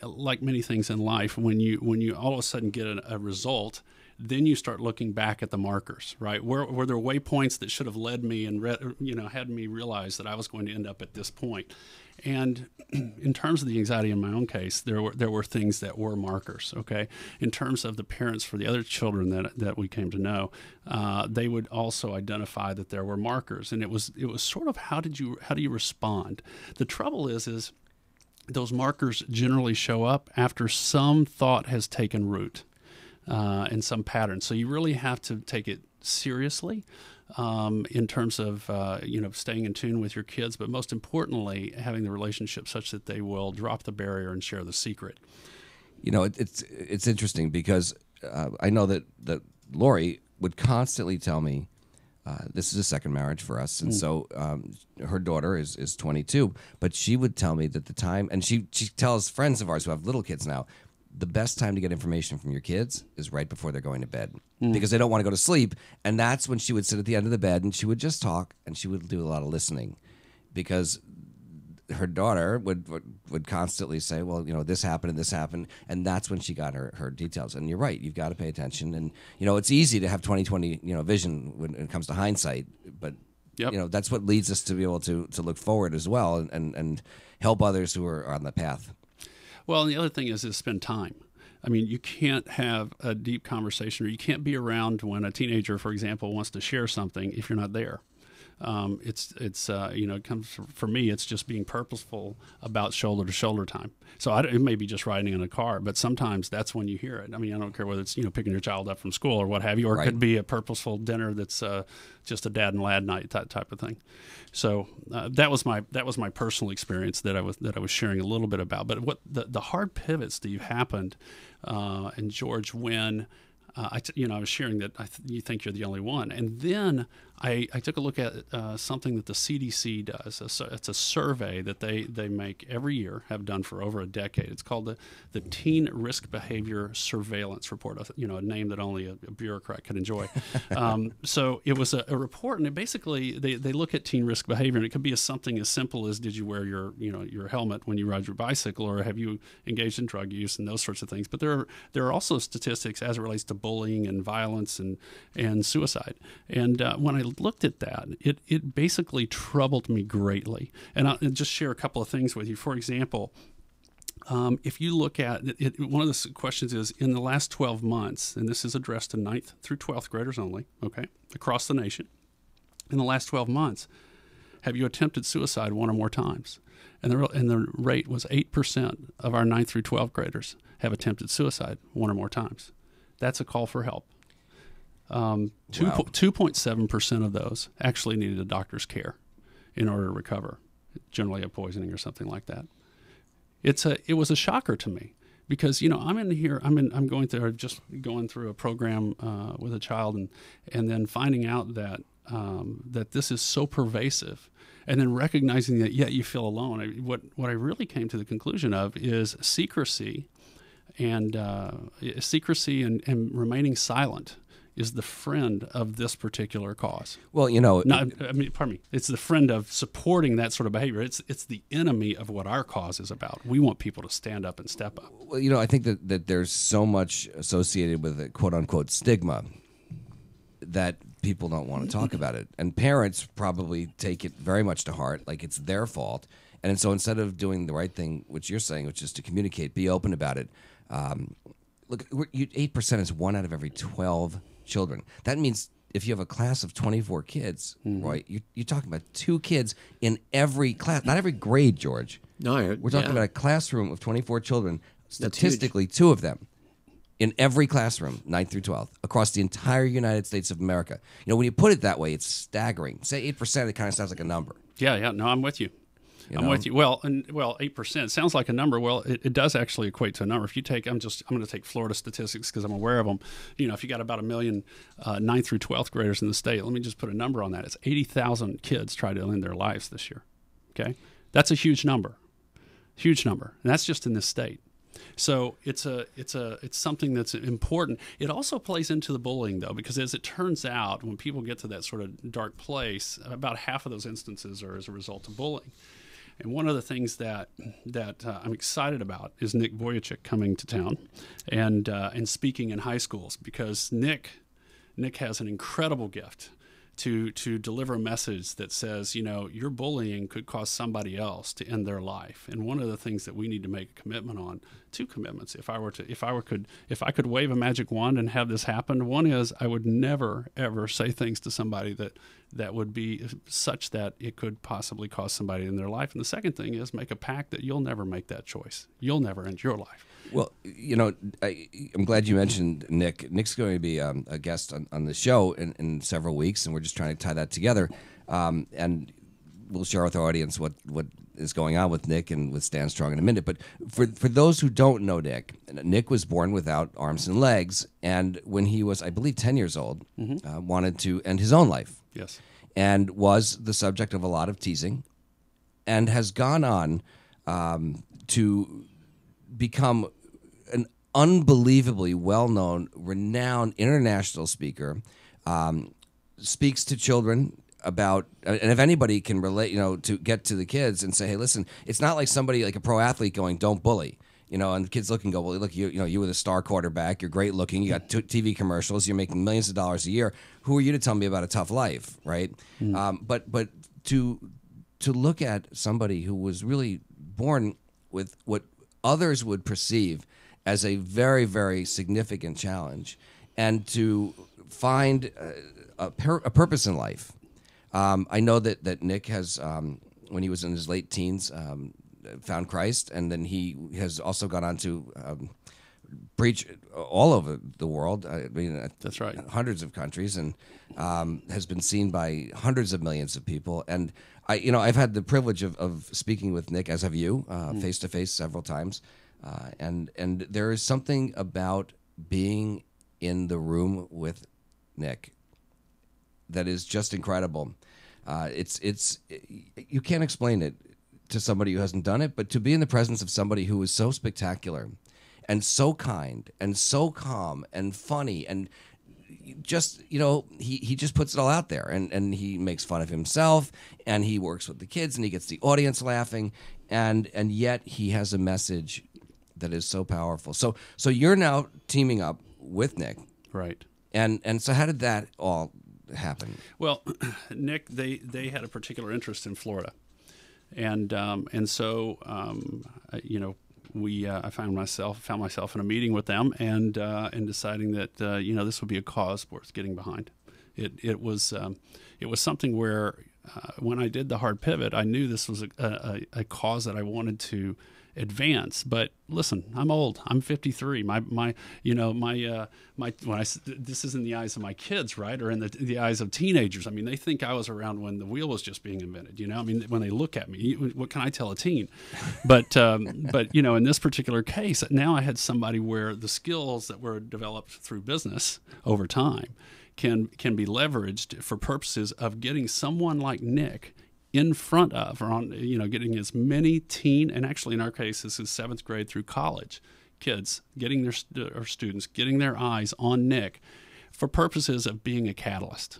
Like many things in life, when you all of a sudden get a result, then you start looking back at the markers, right? Were there waypoints that should have led me and had me realize that I was going to end up at this point? And in terms of the anxiety in my own case, there were things that were markers. Okay, in terms of the parents for the other children that we came to know, they would also identify that there were markers, and it was sort of how do you respond? The trouble is those markers generally show up after some thought has taken root in some pattern. So you really have to take it seriously in terms of staying in tune with your kids, but most importantly, having the relationship such that they will drop the barrier and share the secret. It's interesting because I know that Lori would constantly tell me, this is a second marriage for us, and so her daughter is 22, but she would tell me that the time, and she tells friends of ours who have little kids now, the best time to get information from your kids is right before they're going to bed because they don't want to go to sleep, and that's when she would sit at the end of the bed and she would just talk and she would do a lot of listening because her daughter would constantly say, well, this happened and this happened, and that's when she got her details. And you're right, you've got to pay attention. And it's easy to have 20/20 vision when it comes to hindsight, but Yep. That's what leads us to be able to look forward as well and help others who are on the path. Well, and the other thing is spend time. I mean, you can't have a deep conversation, or you can't be around when a teenager, for example, wants to share something if you're not there. It comes for me. It's just being purposeful about shoulder to shoulder time. So it may be just riding in a car, but sometimes that's when you hear it. I mean, I don't care whether it's picking your child up from school or what have you, or Right. it could be a purposeful dinner that's just a dad and lad night type of thing. So that was my personal experience that I was sharing a little bit about. But what the hard pivot, Steve, happened, and George, when I was sharing that you think you're the only one. And then I took a look at something that the CDC does. It's a survey that they make every year, have done for over a decade. It's called the Teen Risk Behavior Surveillance Report, a name that only a bureaucrat could enjoy. So it was a report, and basically they look at teen risk behavior, and it could be something as simple as, did you wear your helmet when you ride your bicycle, or have you engaged in drug use and those sorts of things. But there are also statistics as it relates to bullying and violence and suicide. And when I looked at that, it basically troubled me greatly. And I'll just share a couple of things with you. For example, if you look at it, one of the questions is, in the last 12 months, and this is addressed to 9th through 12th graders only, okay, across the nation, in the last 12 months, have you attempted suicide one or more times? And the rate was 8% of our 9th through 12th graders have attempted suicide one or more times. That's a call for help. 2.7% of those actually needed a doctor's care in order to recover, generally a poisoning or something like that. It was a shocker to me because I'm going through a program with a child and then finding out that this is so pervasive, and then recognizing that yet you feel alone. What I really came to the conclusion of is secrecy and remaining silent is the friend of this particular cause. Well, pardon me. It's the friend of supporting that sort of behavior. It's the enemy of what our cause is about. We want people to stand up and step up. Well, I think that there's so much associated with a quote-unquote stigma that people don't want to talk about it. And parents probably take it very much to heart, like it's their fault. And so instead of doing the right thing, which you're saying, which is to communicate, be open about it, look, 8% is 1 out of every 12 children. That means if you have a class of 24 kids, right, you're talking about 2 kids in every class, not every grade, George. No, we're talking about a classroom of 24 children, statistically 2 of them in every classroom, 9th through 12th, across the entire United States of America. When you put it that way, it's staggering. Say 8%, it kind of sounds like a number. Yeah, no, I'm with you. I'm with you. Well, 8% sounds like a number. Well, it does actually equate to a number. If you take, I'm going to take Florida statistics because I'm aware of them. If you got about 1 million 9th through 12th graders in the state, let me just put a number on that. It's 80,000 kids try to end their lives this year. Okay, that's a huge number, and that's just in this state. So it's something that's important. It also plays into the bullying, though, because as it turns out, when people get to that sort of dark place, about half of those instances are as a result of bullying. And one of the things that I'm excited about is Nick Vujicic coming to town and speaking in high schools, because Nick has an incredible gift. to deliver a message that says, your bullying could cause somebody else to end their life. And one of the things that we need to make a commitment on, two commitments, if I could wave a magic wand and have this happen, one is I would never ever say things to somebody that would be such that it could possibly cause somebody in their life. And the second thing is make a pact that you'll never make that choice. You'll never end your life. Well, I'm glad you mentioned Nick. Nick's going to be a guest on the show in several weeks, and we're just trying to tie that together. And we'll share with our audience what is going on with Nick and with Stand Strong in a minute. But for those who don't know Nick was born without arms and legs, and when he was, I believe, 10 years old, wanted to end his own life. Yes. And was the subject of a lot of teasing, and has gone on to become an unbelievably well-known, renowned international speaker, speaks to children about, and if anybody can relate, to get to the kids and say, hey, listen, it's not like somebody like a pro athlete going, don't bully. And the kids look and go, well, look, you were the star quarterback. You're great looking. You got TV commercials. You're making millions of dollars a year. Who are you to tell me about a tough life, right? But to look at somebody who was really born with what others would perceive as a very, very significant challenge, and to find a purpose in life. I know that Nick has, when he was in his late teens, found Christ, and then he has also gone on to preach all over the world. I mean, that's right, hundreds of countries, and has been seen by hundreds of millions of people. And I've had the privilege of speaking with Nick, as have you, face to face several times. And there is something about being in the room with Nick that is just incredible. You can't explain it to somebody who hasn't done it, but to be in the presence of somebody who is so spectacular and so kind and so calm and funny, and just, he just puts it all out there, and he makes fun of himself, and he works with the kids, and he gets the audience laughing, and yet he has a message that is so powerful. So you're now teaming up with Nick. Right. And so how did that all happen? Well, Nick, they had a particular interest in Florida. And so I found myself in a meeting with them, and deciding that this would be a cause worth getting behind. It was something where when I did the hard pivot, I knew this was a cause that I wanted to advance. But listen, I'm old. I'm 53. This is in the eyes of my kids, right? Or in the eyes of teenagers. I mean, they think I was around when the wheel was just being invented. I mean, when they look at me, what can I tell a teen? But in this particular case, now I had somebody where the skills that were developed through business over time can be leveraged for purposes of getting someone like Nick in front of, or on, getting as many teen, and actually in our case, this is 7th grade through college kids, getting their students, getting their eyes on Nick for purposes of being a catalyst.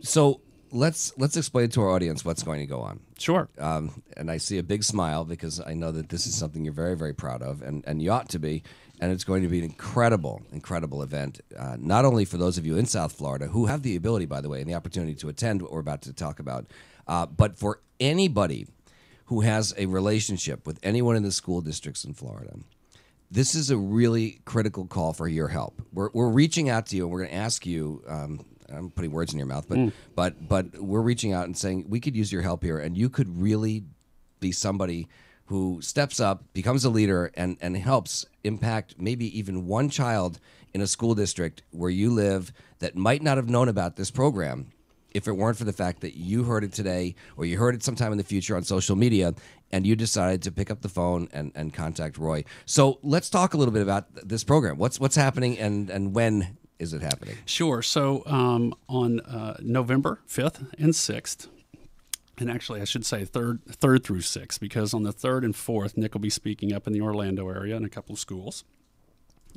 So let's explain to our audience what's going to go on. Sure. And I see a big smile because I know that this is something you're very, very proud of, and you ought to be. And it's going to be an incredible, incredible event, not only for those of you in South Florida who have the ability, by the way, and the opportunity to attend what we're about to talk about, but for anybody who has a relationship with anyone in the school districts in Florida. This is a really critical call for your help. We're reaching out to you, and we're going to ask you. I'm putting words in your mouth, but we're reaching out and saying we could use your help here, and you could really be somebody who steps up, becomes a leader, and helps impact maybe even one child in a school district where you live that might not have known about this program if it weren't for the fact that you heard it today, or you heard it sometime in the future on social media, and you decided to pick up the phone and contact Roy. So let's talk a little bit about this program. What's happening, and when is it happening? Sure. So on November 5th and 6th, and actually I should say third through 6th, because on the 3rd and 4th, Nick will be speaking up in the Orlando area in a couple of schools.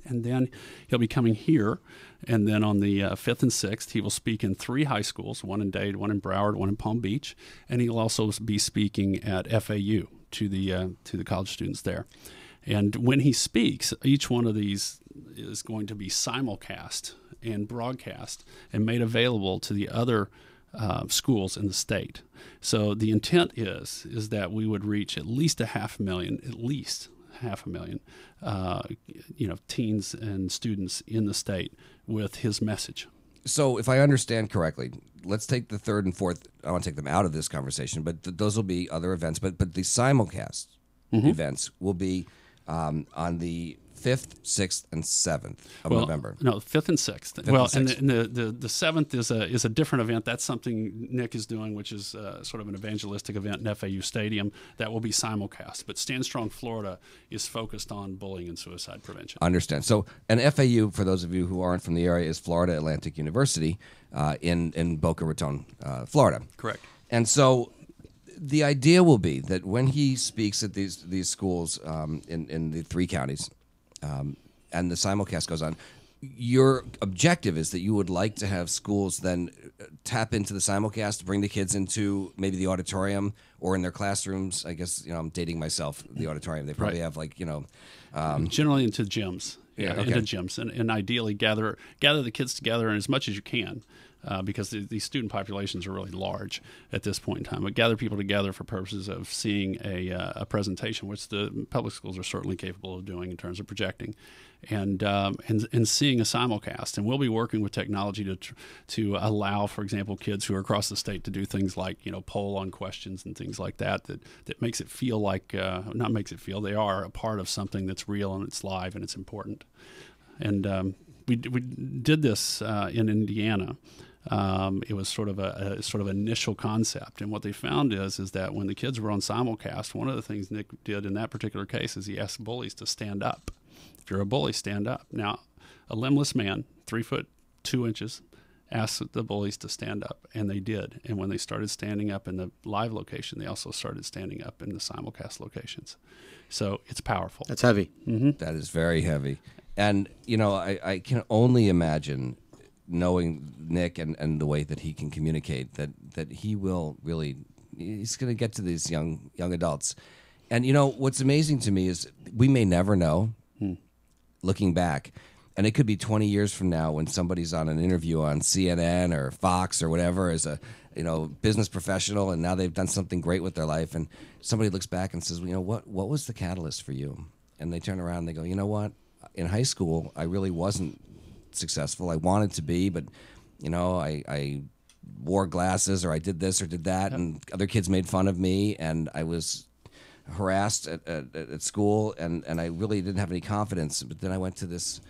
And then he'll be coming here, and then on the 5th and 6th, he will speak in 3 high schools, one in Dade, one in Broward, one in Palm Beach, and he'll also be speaking at FAU to the college students there. And when he speaks, each one of these is going to be simulcast and broadcast and made available to the other schools in the state. So the intent is that we would reach at least 500,000, teens and students in the state with his message. So if I understand correctly, let's take the third and fourth. I don't want to take them out of this conversation, but those will be other events. But the simulcast events will be on the 5th, 6th, and 7th of November. No, 5th and 6th. And the 7th is a different event. That's something Nick is doing, which is sort of an evangelistic event in FAU Stadium that will be simulcast. But Stand Strong Florida is focused on bullying and suicide prevention. Understand. So, and FAU, for those of you who aren't from the area, is Florida Atlantic University in Boca Raton, Florida. Correct. And so the idea will be that when he speaks at these schools in the 3 counties, and the simulcast goes on, your objective is that you would like to have schools then tap into the simulcast, bring the kids into maybe the auditorium or in their classrooms. I guess, I'm dating myself, the auditorium. They probably have generally into gyms. Okay. Into gyms, and ideally gather the kids together, and as much as you can, because these student populations are really large at this point in time. But gather people together for purposes of seeing a presentation, which the public schools are certainly capable of doing in terms of projecting, and seeing a simulcast. And we'll be working with technology to allow, for example, kids who are across the state to do things like poll on questions and things like that makes it feel like not makes it feel they are a part of something that's real and it's live and it's important. And we did this in Indiana. It was sort of an initial concept, and what they found is that when the kids were on simulcast, one of the things Nick did in that particular case is he asked bullies to stand up. If you're a bully, stand up. Now, a limbless man, 3 foot 2 inches, asked the bullies to stand up, and they did. And when they started standing up in the live location, they also started standing up in the simulcast locations. So it's powerful. That's heavy. Mm-hmm. That is very heavy. And, I can only imagine, knowing Nick and the way that he can communicate, that he will really, he's going to get to these young adults. And, what's amazing to me is we may never know, looking back, and it could be 20 years from now when somebody's on an interview on CNN or Fox or whatever as a business professional, and now they've done something great with their life, and somebody looks back and says, what was the catalyst for you? And they turn around and they go, you know what? In high school, I really wasn't successful. I wanted to be, but I wore glasses, or I did this or did that, and other kids made fun of me, and I was harassed at school, and I really didn't have any confidence. But then I went to this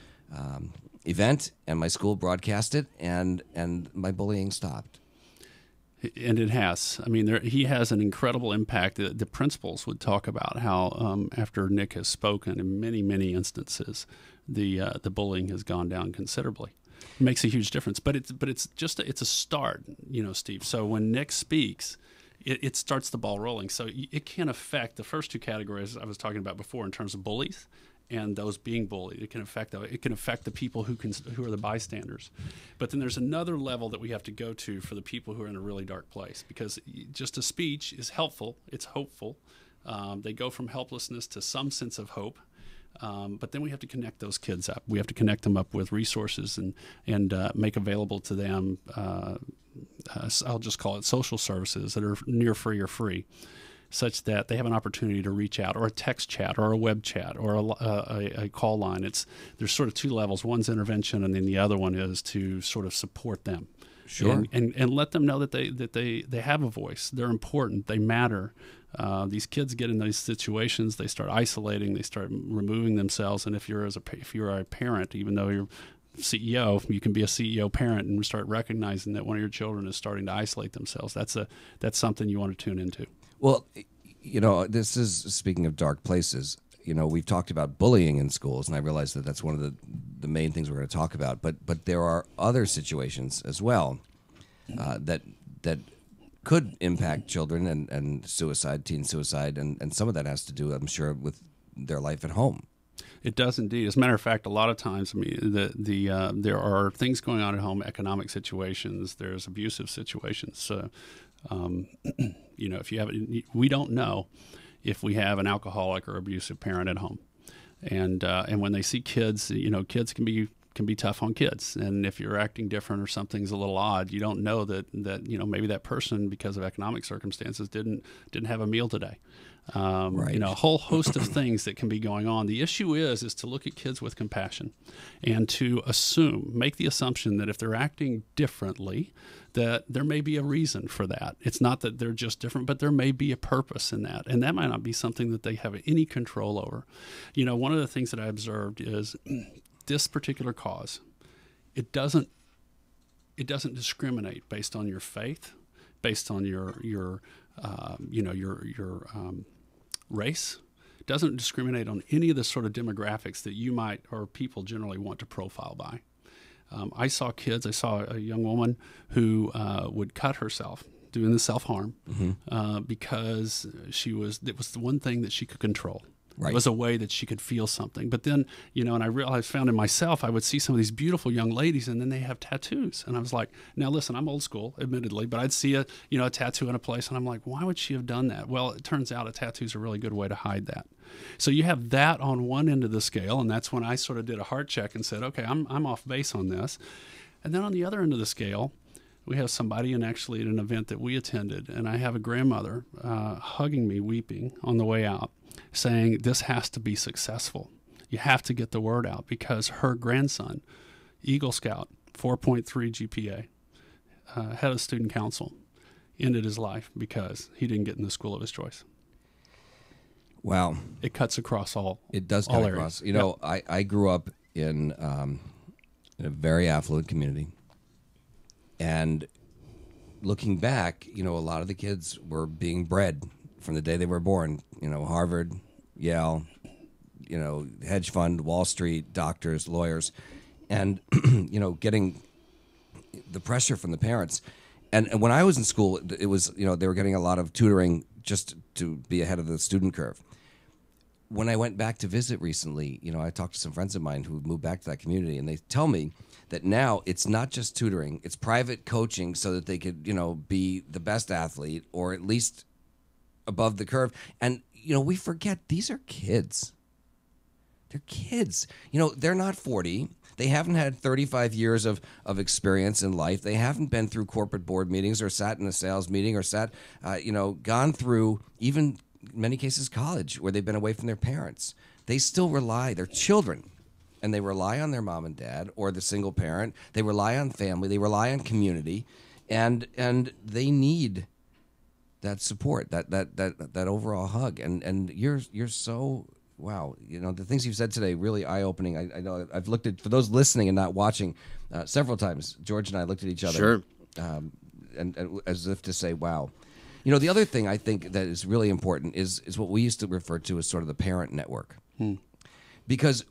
event, and my school broadcast it, and my bullying stopped. And it has. I mean, he has an incredible impact. The principals would talk about how after Nick has spoken, in many, many instances, the bullying has gone down considerably. It makes a huge difference. But it's a start, Steve. So when Nick speaks, it starts the ball rolling. So it can affect the first 2 categories I was talking about before in terms of bullies and those being bullied. It can affect the people who are the bystanders. But then there's another level that we have to go to for the people who are in a really dark place, because just a speech is helpful. It's hopeful. They go from helplessness to some sense of hope. But then we have to connect those kids up. We have to connect them up with resources and make available to them, I'll just call it social services that are near free or free, such that they have an opportunity to reach out, or a text chat, or a web chat, or a call line. There's sort of 2 levels. One's intervention, and then the other one is to sort of support them. Sure. And let them know that they have a voice. They're important. They matter. These kids get in these situations. They start isolating. They start removing themselves. And if you're a parent, even though you're CEO, you can be a CEO parent and start recognizing that one of your children is starting to isolate themselves. That's something you want to tune into. Well, this is, speaking of dark places, we've talked about bullying in schools, and I realize that that's one of the main things we're going to talk about. But there are other situations as well that could impact children and suicide, teen suicide, and some of that has to do, I'm sure, with their life at home. It does indeed. As a matter of fact, a lot of times, there are things going on at home, economic situations. There's abusive situations. So, if you have, we don't know if we have an alcoholic or abusive parent at home, and when they see kids, kids can can be tough on kids. And if you're acting different or something's a little odd, you don't know that maybe that person, because of economic circumstances, didn't have a meal today. Right. A whole host of things that can be going on. The issue is to look at kids with compassion and to make the assumption that if they're acting differently, that there may be a reason for that. It's not that they're just different, but there may be a purpose in that. And that might not be something that they have any control over. One of the things that I observed is this particular cause, it doesn't discriminate based on your faith, based on your race. It doesn't discriminate on any of the sort of demographics that you might, or people generally want to profile by. I saw a young woman who would cut herself doing the self-harm because it was the one thing that she could control. Right. It was a way that she could feel something. But then, and I found in myself, I would see some of these beautiful young ladies, and then they have tattoos. And I was like, now listen, I'm old school, admittedly, but I'd see a tattoo in a place, and I'm like, why would she have done that? Well, it turns out a tattoo is a really good way to hide that. So you have that on one end of the scale, and that's when I sort of did a heart check and said, okay, I'm off base on this. And then on the other end of the scale, we have somebody, and actually at an event that we attended, and I have a grandmother hugging me, weeping on the way out, saying this has to be successful. You have to get the word out, because her grandson, Eagle Scout, 4.3 GPA, head of student council, ended his life because he didn't get in the school of his choice. Wow. It cuts across all It does cut across. I grew up in a very affluent community. And looking back, a lot of the kids were being bred from the day they were born. Harvard, Yale, hedge fund, Wall Street, doctors, lawyers, and, getting the pressure from the parents. And when I was in school, it was, they were getting a lot of tutoring just to be ahead of the student curve. When I went back to visit recently, I talked to some friends of mine who moved back to that community, and they tell me that now it's not just tutoring, it's private coaching so that they could, be the best athlete or at least above the curve. And, we forget these are kids. They're kids. They're not 40. They haven't had 35 years of experience in life. They haven't been through corporate board meetings or sat in a sales meeting or gone through even in many cases college where they've been away from their parents. They still rely, they're children, and they rely on their mom and dad or the single parent. They rely on family. They rely on community, and they need that support, that overall hug. And you're so wow. The things you've said today really eye opening. I know I've looked at, for those listening and not watching, several times. George and I looked at each other, Sure, and as if to say, wow. The other thing I think that is really important is what we used to refer to as sort of the parent network. Because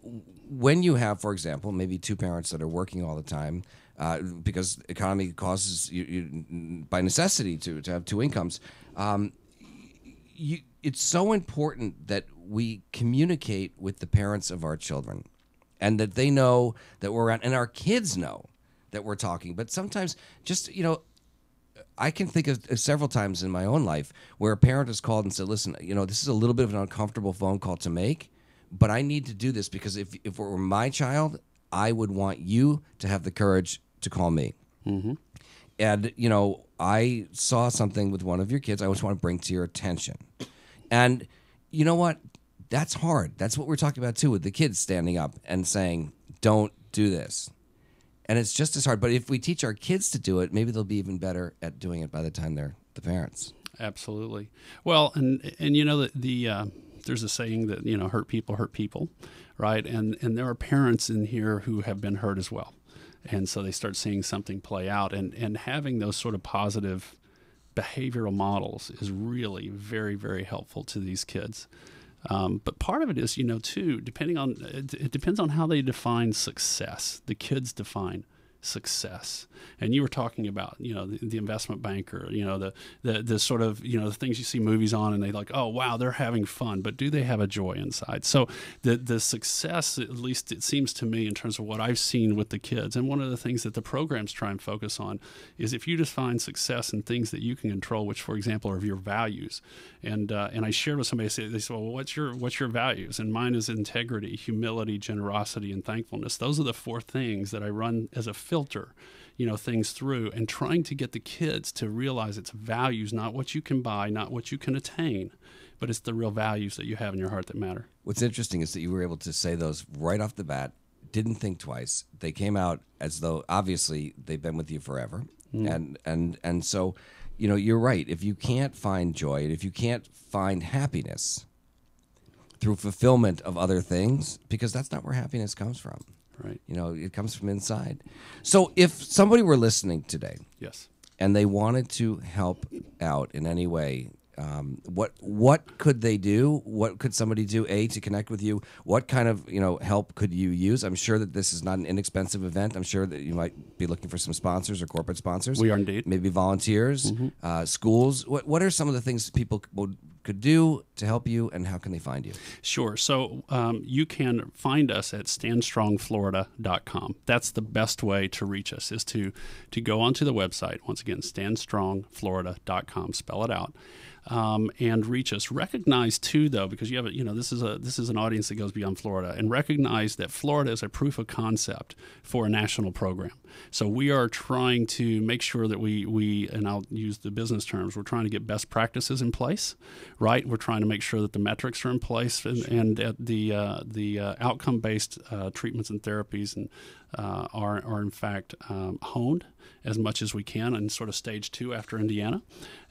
when you have, for example, maybe two parents that are working all the time, because economy causes you by necessity to have two incomes, it's so important that we communicate with the parents of our children and that they know that we're around, and our kids know that we're talking. But sometimes just, I can think of several times in my own life where a parent has called and said, listen, this is a little bit of an uncomfortable phone call to make, but I need to do this because if it were my child, I would want you to have the courage to call me. Mm-hmm. And, I saw something with one of your kids I just want to bring to your attention. And you know what? That's hard. That's what we're talking about, too, with the kids standing up and saying, don't do this. And it's just as hard. But if we teach our kids to do it, maybe they'll be even better at doing it by the time they're the parents. Absolutely. Well, and there's a saying that, hurt people, right? And there are parents in here who have been hurt as well. And so they start seeing something play out. And having those sort of positive behavioral models is really very, very helpful to these kids. But part of it is, too, it depends on how they define success. The kids define success. And you were talking about, the investment banker, the sort of, the things you see movies on and they like, oh, wow, they're having fun, but do they have a joy inside? So the success, at least it seems to me in terms of what I've seen with the kids, and one of the things that the programs try and focus on is if you just find success in things that you can control, which for example are your values. And I shared with somebody, they said, well, what's your values? And mine is integrity, humility, generosity, and thankfulness. Those are the 4 things that I run as a filter, things through, and trying to get the kids to realize it's values, not what you can buy, not what you can attain, but it's the real values that you have in your heart that matter. What's interesting is that you were able to say those right off the bat, didn't think twice. They came out as though obviously they've been with you forever. And so, you're right. If you can't find joy, and if you can't find happiness through fulfillment of other things, because that's not where happiness comes from. Right. It comes from inside. So if somebody were listening today, yes, and they wanted to help out in any way, what could they do? What could somebody do, to connect with you? What kind of help could you use? I'm sure that this is not an inexpensive event. I'm sure that you might be looking for some sponsors or corporate sponsors. We are indeed. Maybe volunteers, schools. What are some of the things people could do to help you, and how can they find you? Sure. So you can find us at standstrongflorida.com. That's the best way to reach us, is to go onto the website. Once again, standstrongflorida.com. Spell it out. And reach us. Recognize too, though, because you have this is an audience that goes beyond Florida, and recognize that Florida is a proof of concept for a national program. So we are trying to make sure that we and I'll use the business terms, we're trying to get best practices in place, right? We're trying to make sure that the metrics are in place, and the outcome-based treatments and therapies and are in fact honed as much as we can in sort of stage 2 after Indiana,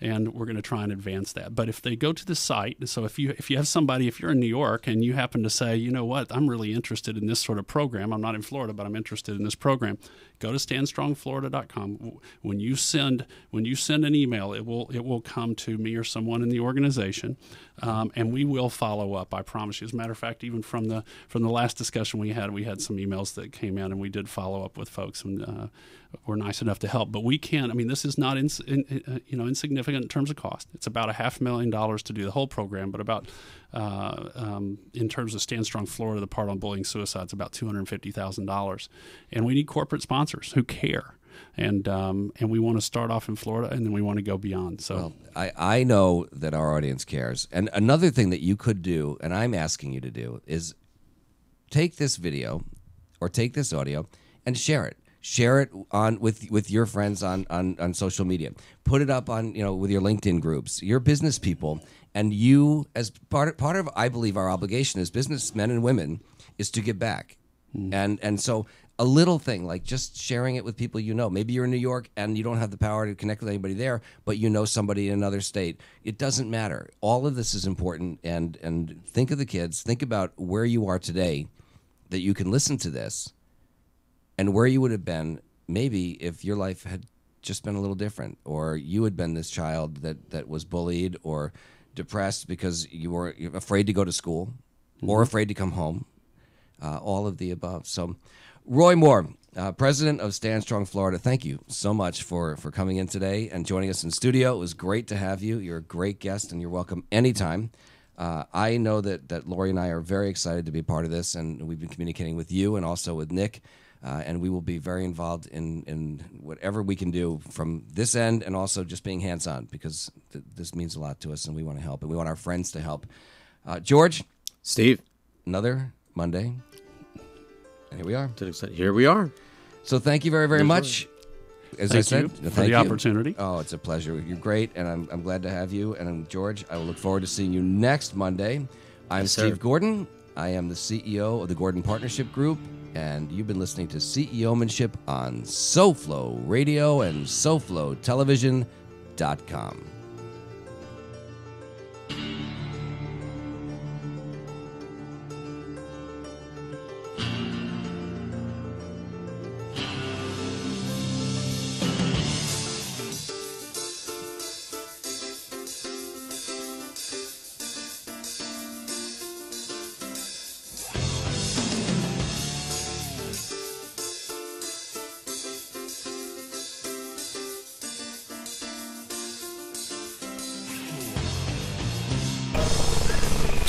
and we're going to try and advance that. But if they go to the site, so if you have somebody, if you're in New York and you happen to say, you know what, I'm really interested in this sort of program, I'm not in Florida, but I'm interested in this program, go to standstrongflorida.com. When you send an email, it will come to me or someone in the organization, and we will follow up. I promise you. As a matter of fact, even from the last discussion we had some emails that came in, and we did follow up with folks, and we're nice enough to help. But we can't. I mean, this is not insignificant in terms of cost. It's about $500,000 to do the whole program, but about in terms of Stand Strong Florida, the part on bullying suicide, it's about $250,000, and we need corporate sponsors who care. And we want to start off in Florida, and then we want to go beyond. So I know that our audience cares. And another thing that you could do, and I'm asking you to do, is take this video or take this audio and share it. Share it on with your friends on social media. Put it up on with your LinkedIn groups, your business people, and you as part of I believe our obligation as businessmen and women is to give back. And so a little thing like just sharing it with people Maybe you're in New York and you don't have the power to connect with anybody there, but you know somebody in another state. It doesn't matter. All of this is important, and think of the kids. Think about where you are today that you can listen to this, and where you would have been maybe if your life had just been a little different, or you had been this child that was bullied or depressed because you're afraid to go to school or afraid to come home. All of the above. So Roy Moore, president of Stand Strong Florida, thank you so much for coming in today and joining us in studio. It was great to have you. You're a great guest, and you're welcome anytime. I know that Lori and I are very excited to be part of this, and we've been communicating with you and also with Nick, and we will be very involved in whatever we can do from this end, and also just being hands-on, because this means a lot to us, and we want to help, and we want our friends to help. George? Steve? Another Monday. And here we are. Here we are. So thank you very, very much. As I said, thank you for the opportunity. Oh, it's a pleasure. You're great, and I'm glad to have you. And George, I will look forward to seeing you next Monday. I'm Steve Gordon. I am the CEO of the Gordon Partnership Group, and you've been listening to CEOmanship on SoFlo Radio and SoFloTelevision.com.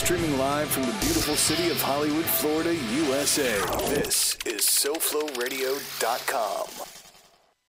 Streaming live from the beautiful city of Hollywood, Florida, USA. This is SoFloRadio.com.